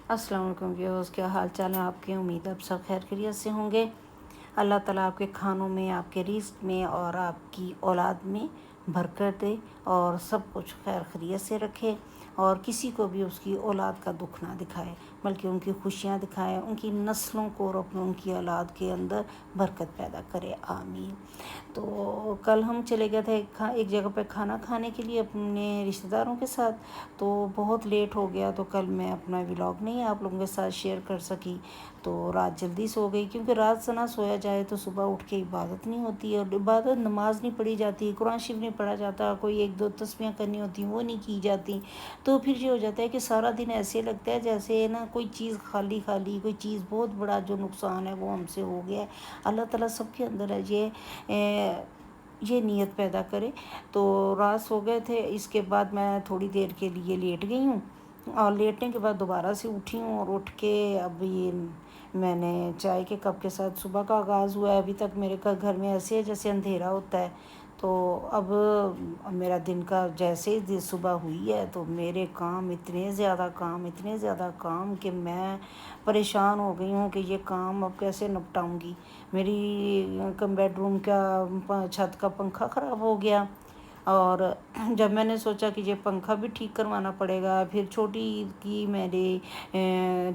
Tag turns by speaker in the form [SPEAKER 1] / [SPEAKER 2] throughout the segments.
[SPEAKER 1] अस्सलाम वालेकुम व्यूअर्स, क्या हाल चाल है आपके। उम्मीद है आप सब खैर खैरियत से होंगे। अल्लाह ताला आपके खानों में, आपके रिस्क में और आपकी औलाद में बरकत दे और सब कुछ खैर खैरियत से रखे और किसी को भी उसकी औलाद का दुख ना दिखाए, बल्कि उनकी खुशियाँ दिखाए, उनकी नस्लों को और अपने उनकी औलाद के अंदर बरकत पैदा करे, आमीन। तो कल हम चले गए थे एक जगह पे खाना खाने के लिए अपने रिश्तेदारों के साथ। तो बहुत लेट हो गया, तो कल मैं अपना व्लॉग नहीं आप लोगों के साथ शेयर कर सकी। तो रात जल्दी सो गई, क्योंकि रात से ना सोया जाए तो सुबह उठ के इबादत नहीं होती है, और इबादत नमाज नहीं पढ़ी जाती, कुरान शरीफ नहीं पढ़ा जाता, कोई एक दो तस्बीहें करनी होती वो नहीं की जाती। तो फिर ये हो जाता है कि सारा दिन ऐसे लगता है जैसे ना कोई चीज़ खाली खाली, कोई चीज़ बहुत बड़ा जो नुकसान है वो हमसे हो गया है। अल्लाह ताला सबके अंदर है ये नीयत पैदा करे। तो रात सो गए थे, इसके बाद मैं थोड़ी देर के लिए लेट गई हूँ, और लेटने के बाद दोबारा से उठी हूँ, और उठ के अब ये मैंने चाय के कप के साथ सुबह का आगाज़ हुआ है। अभी तक मेरे घर में ऐसे है जैसे अंधेरा होता है। तो अब मेरा दिन का जैसे ही सुबह हुई है तो मेरे काम इतने ज़्यादा काम कि मैं परेशान हो गई हूँ कि ये काम अब कैसे निपटाऊँगी। मेरी बेडरूम का छत का पंखा ख़राब हो गया, और जब मैंने सोचा कि ये पंखा भी ठीक करवाना पड़ेगा, फिर छोटी की मेरे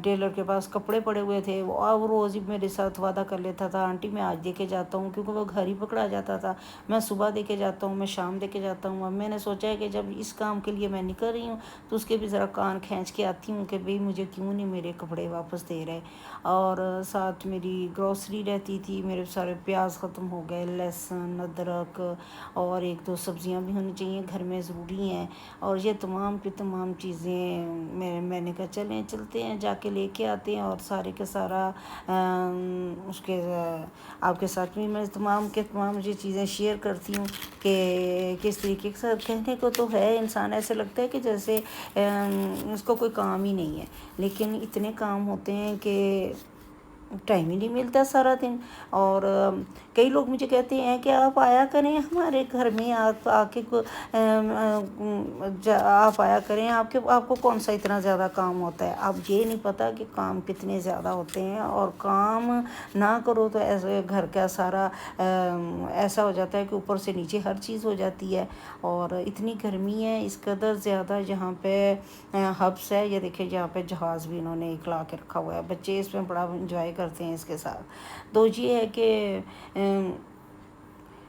[SPEAKER 1] टेलर के पास कपड़े पड़े हुए थे, वो अब रोज़ ही मेरे साथ वादा कर लेता था, आंटी मैं आज दे के जाता हूँ, क्योंकि वो घर ही पकड़ा जाता था। मैं सुबह दे के जाता हूँ, मैं शाम दे के जाता हूँ। अब मैंने सोचा है कि जब इस काम के लिए मैं निकल रही हूँ तो उसके भी ज़रा कान खींच के आती हूँ कि भाई मुझे क्यों नहीं मेरे कपड़े वापस दे रहे। और साथ मेरी ग्रॉसरी रहती थी, मेरे सारे प्याज ख़त्म हो गए, लहसुन, अदरक और एक दो सब्ज़ियाँ भी होनी चाहिए घर में, ज़रूरी हैं। और ये तमाम की तमाम चीज़ें मैंने कहा चलते हैं जाके लेके आते हैं, और सारे के सारा उसके आपके साथ में मैं तमाम के तमाम ये चीज़ें शेयर करती हूँ कि किस तरीके के साथ। कहने को तो है इंसान ऐसे लगता है कि जैसे उसको कोई काम ही नहीं है, लेकिन इतने काम होते हैं कि टाइम ही नहीं मिलता सारा दिन। और कई लोग मुझे कहते हैं कि आप आया करें हमारे घर में, आप आके आप आया करें, आपको कौन सा इतना ज़्यादा काम होता है। अब ये नहीं पता कि काम कितने ज़्यादा होते हैं, और काम ना करो तो ऐसे घर का सारा ऐसा हो जाता है कि ऊपर से नीचे हर चीज़ हो जाती है। और इतनी गर्मी है इस कदर ज़्यादा, यहाँ पे हब्स है, ये देखिए यहाँ पे जहाज़ भी इन्होंने एक ला के रखा हुआ है, बच्चे इसमें बड़ा इंजॉय करते हैं इसके साथ। तो ये है कि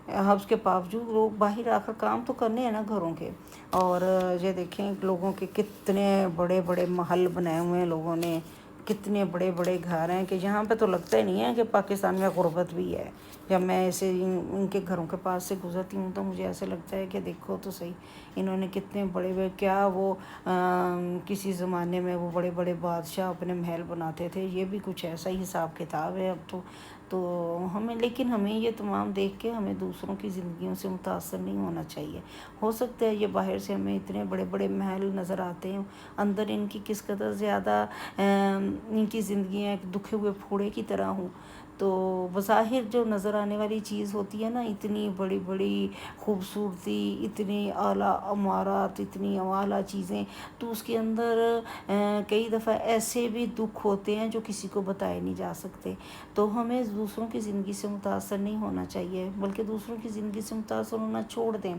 [SPEAKER 1] हब्स के बावजूद लोग बाहर आकर काम तो करने हैं ना घरों के। और ये देखें लोगों के कितने बड़े बड़े महल बनाए हुए हैं लोगों ने, कितने बड़े बड़े घर हैं कि यहाँ पे तो लगता ही नहीं है कि पाकिस्तान में गुर्बत भी है। जब मैं ऐसे इनके घरों के पास से गुजरती हूँ तो मुझे ऐसे लगता है कि देखो तो सही, इन्होंने कितने बड़े बड़े, क्या वो किसी ज़माने में वो बड़े बड़े बादशाह अपने महल बनाते थे, ये भी कुछ ऐसा ही हिसाब किताब है अब तो हमें ये तमाम देख के हमें दूसरों की ज़िंदगियों से मुतासर नहीं होना चाहिए। हो सकता है ये बाहर से हमें इतने बड़े बड़े महल नज़र आते हैं, अंदर इनकी किस कदर ज़्यादा इनकी ज़िंदगियाँ एक दुखे हुए फोड़े की तरह हों। तो बज़ाहिर जो नज़र आने वाली चीज़ होती है ना, इतनी बड़ी बड़ी खूबसूरती, इतनी आला इमारत, इतनी आला चीज़ें, तो उसके अंदर कई दफ़ा ऐसे भी दुख होते हैं जो किसी को बताए नहीं जा सकते। तो हमें दूसरों की ज़िंदगी से मुतासर नहीं होना चाहिए, बल्कि दूसरों की ज़िंदगी से मुतासर होना छोड़ दें।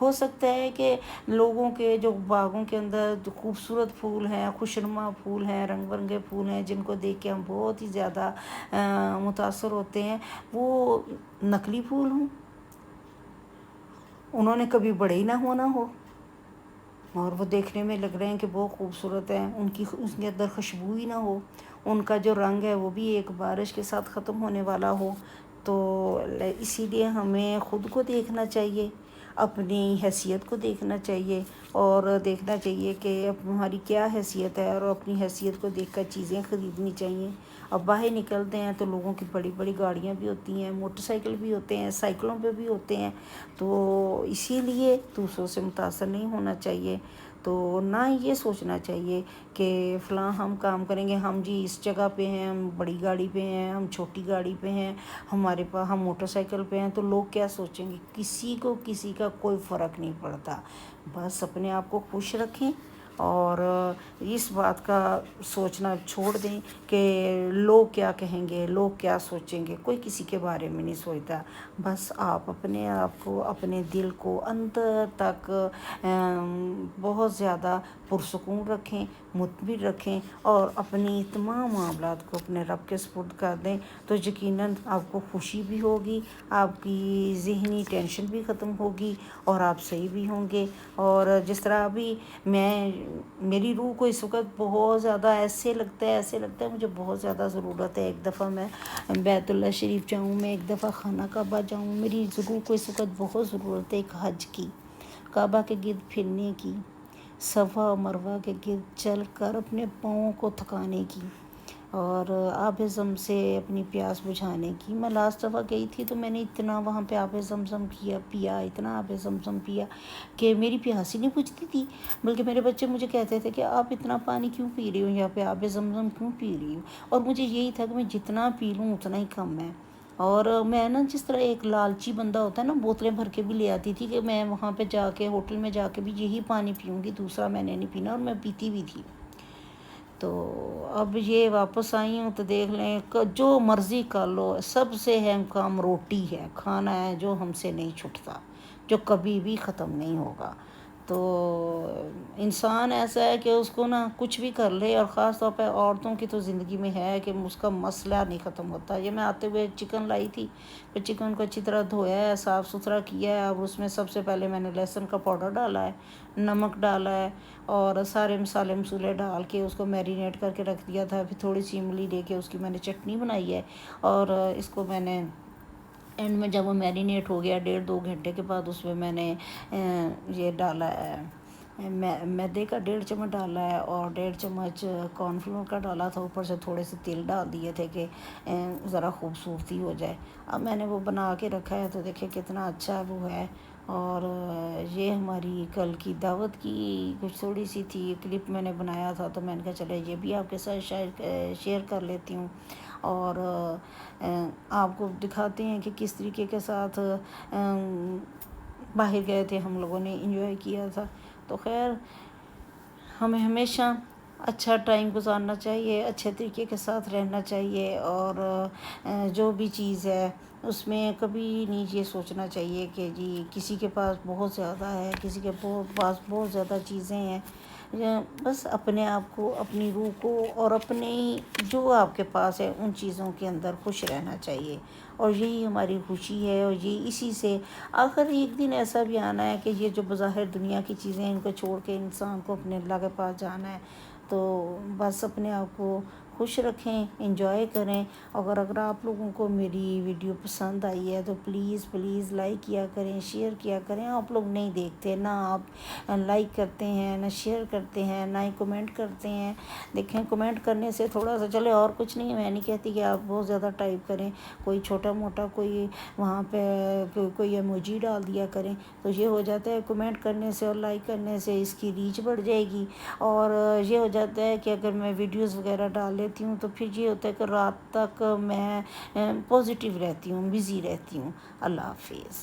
[SPEAKER 1] हो सकता है कि लोगों के जो बागों के अंदर जो खूबसूरत फूल हैं, खुशनुमा फूल हैं, रंग बिरंगे फूल हैं, जिनको देख के हम बहुत ही ज़्यादा मुतासर होते हैं, वो नकली फूल हों, उन्होंने कभी बड़े ही ना होना हो, और वो देखने में लग रहे हैं कि बहुत खूबसूरत हैं, उसके अंदर खुशबू ही ना हो, उनका जो रंग है वो भी एक बारिश के साथ ख़त्म होने वाला हो। तो इसीलिए हमें ख़ुद को देखना चाहिए, अपनी हैसियत को देखना चाहिए, और देखना चाहिए कि अब हमारी क्या हैसियत है, और अपनी हैसियत को देखकर चीज़ें ख़रीदनी चाहिए। अब बाहर निकलते हैं तो लोगों की बड़ी बड़ी गाड़ियाँ भी होती हैं, मोटरसाइकिल भी होते हैं, साइकिलों पे भी होते हैं। तो इसीलिए दूसरों से मुतासर नहीं होना चाहिए। तो ना ये सोचना चाहिए कि फ़लाँ हम काम करेंगे, हम जी इस जगह पे हैं, हम बड़ी गाड़ी पे हैं, हम छोटी गाड़ी पे हैं, हमारे पास हम मोटरसाइकिल पे हैं, तो लोग क्या सोचेंगे। किसी को किसी का कोई फ़र्क नहीं पड़ता, बस अपने आप को खुश रखें اور اس بات کا سوچنا چھوڑ دیں کہ لوگ کیا کہیں گے، لوگ کیا سوچیں گے. کوئی کسی کے بارے میں نہیں سوچتا. بس آپ اپنے آپ کو، اپنے دل کو اندر تک بہت زیادہ پرسکون رکھیں، مطمئن رکھیں اور اپنی تمام معاملات کو اپنے رب کے سپرد کر دیں، تو یقیناً آپ کو خوشی بھی ہوگی، آپ کی ذہنی ٹینشن بھی ختم ہوگی اور آپ صحیح بھی ہوں گے. اور جس طرح ابھی میری روح کو اس وقت بہت زیادہ ایسے لگتا ہے مجھے بہت زیادہ ضرورت ہے ایک دفعہ میں بیت اللہ شریف جاؤں، میں ایک دفعہ خانہ کعبہ جاؤں. میری روح کو اس وقت بہت ضرورت ہے ایک حج کی، کعبہ کے گرد پھرنے کی، صفا و مروہ کے گرد چل کر اپنے پاؤں کو تھکانے کی اور آب زم سے اپنی پیاس بجھانے کی. میں لاسٹ دفعہ گئی تھی تو میں نے اتنا وہاں پہ آب زمزم پیا، اتنا آب زمزم پیا کہ میری پیاس ہی نہیں بجھتی تھی. بلکہ میرے بچے مجھے کہتے تھے کہ آپ اتنا پانی کیوں پی رہی ہو، یہاں پہ آب زمزم کیوں پی رہی ہو. اور مجھے یہی تھا کہ میں جتنا پی لوں اتنا ہی کم ہے. اور میں نا جس طرح ایک لالچی بندہ ہوتا ہے نا، بوتلیں بھر کے بھی لے آتی تھی کہ میں وہاں پہ جا کے ہوٹل میں جا کے بھی یہی پانی پیوں گی، دوسرا میں نے نہیں پینا، اور میں پیتی بھی تھی. تو اب یہ واپس آئی ہوں تو دیکھ لیں جو مرضی کر لو، سب سے اہم کام روٹی ہے، کھانا ہے جو ہم سے نہیں چھٹتا، جو کبھی بھی ختم نہیں ہوگا. تو انسان ایسا ہے کہ اس کو نا کچھ بھی کر لے، اور خاص طور پہ عورتوں کی تو زندگی میں ہے کہ اس کا مسئلہ نہیں ختم ہوتا. یہ میں آتے ہوئے چکن لائی تھی، پھر چکن کو اچھی طرح دھویا ہے، صاف ستھرا کیا ہے. اب اس میں سب سے پہلے میں نے لہسن کا پاؤڈر ڈالا ہے، نمک ڈالا ہے اور سارے مسالے ڈال کے اس کو میرینیٹ کر کے رکھ دیا تھا. پھر تھوڑی سی املی لے کے اس کی میں نے چٹنی بنائی ہے، اور اس کو میں نے اینڈ میں جب وہ میرینیٹ ہو گیا 1.5-2 گھنٹے کے بعد اس میں میں نے یہ ڈالا ہے، میدے کا 1.5 چمچ ڈالا ہے اور 1.5 چمچ کارن فلور کا ڈالا تھا. اوپر سے تھوڑے سے تیل ڈال دیے تھے کہ ذرا خوبصورتی ہو جائے. اب میں نے وہ بنا کے رکھا ہے تو دیکھیں کتنا اچھا وہ ہے. اور یہ ہماری کل کی دعوت کی کچھ تھوڑی سی تھی کلپ میں نے بنایا تھا، تو میں نے کہا چلے یہ بھی آپ کے ساتھ شیئر کر لیتی ہوں، اور آپ کو دکھاتے ہیں کہ کس طریقے کے ساتھ باہر گئے تھے ہم لوگوں نے، انجوائے کیا تھا. تو خیر ہمیں ہمیشہ اچھا ٹائم گزارنا چاہیے، اچھے طریقے کے ساتھ رہنا چاہیے، اور جو بھی چیز ہے اس میں کبھی نہیں یہ سوچنا چاہیے کہ جی کسی کے پاس بہت زیادہ ہے، کسی کے پاس بہت زیادہ چیزیں ہیں. بس اپنے آپ کو، اپنی روح کو اور اپنے جو آپ کے پاس ہے ان چیزوں کے اندر خوش رہنا چاہیے، اور یہی ہماری خوشی ہے. اور یہ اسی سے آخر ایک دن ایسا بھی آنا ہے کہ یہ جو بظاہر دنیا کی چیزیں ان کو چھوڑ کے انسان کو اپنے اللہ کے پاس جانا ہے. تو بس اپنے آپ کو خوش رکھیں، انجوائے کریں. اگر آپ لوگوں کو میری ویڈیو پسند آئی ہے تو پلیز لائک کیا کریں، شیئر کیا کریں. آپ لوگ نہیں دیکھتے، نہ آپ لائک کرتے ہیں، نہ شیئر کرتے ہیں، نہ ہی کمنٹ کرتے ہیں. دیکھیں کمنٹ کرنے سے تھوڑا سا چلے اور کچھ نہیں، میں نہیں کہتی کہ آپ بہت زیادہ ٹائپ کریں، کوئی چھوٹا موٹا کوئی وہاں پہ کوئی ایموجی ڈال دیا کریں تو یہ ہو جاتا ہے. کمنٹ کرنے سے اور لائک کرنے سے اس کی ریچ بڑھ جائے گی. اور یہ ہو جاتا ہے کہ اگر میں ویڈیوز وغیرہ ڈال لیتی ہوں تو پھر یہ ہوتا ہے کہ رات تک میں پازیٹیو رہتی ہوں، بزی رہتی ہوں. اللہ حافظ.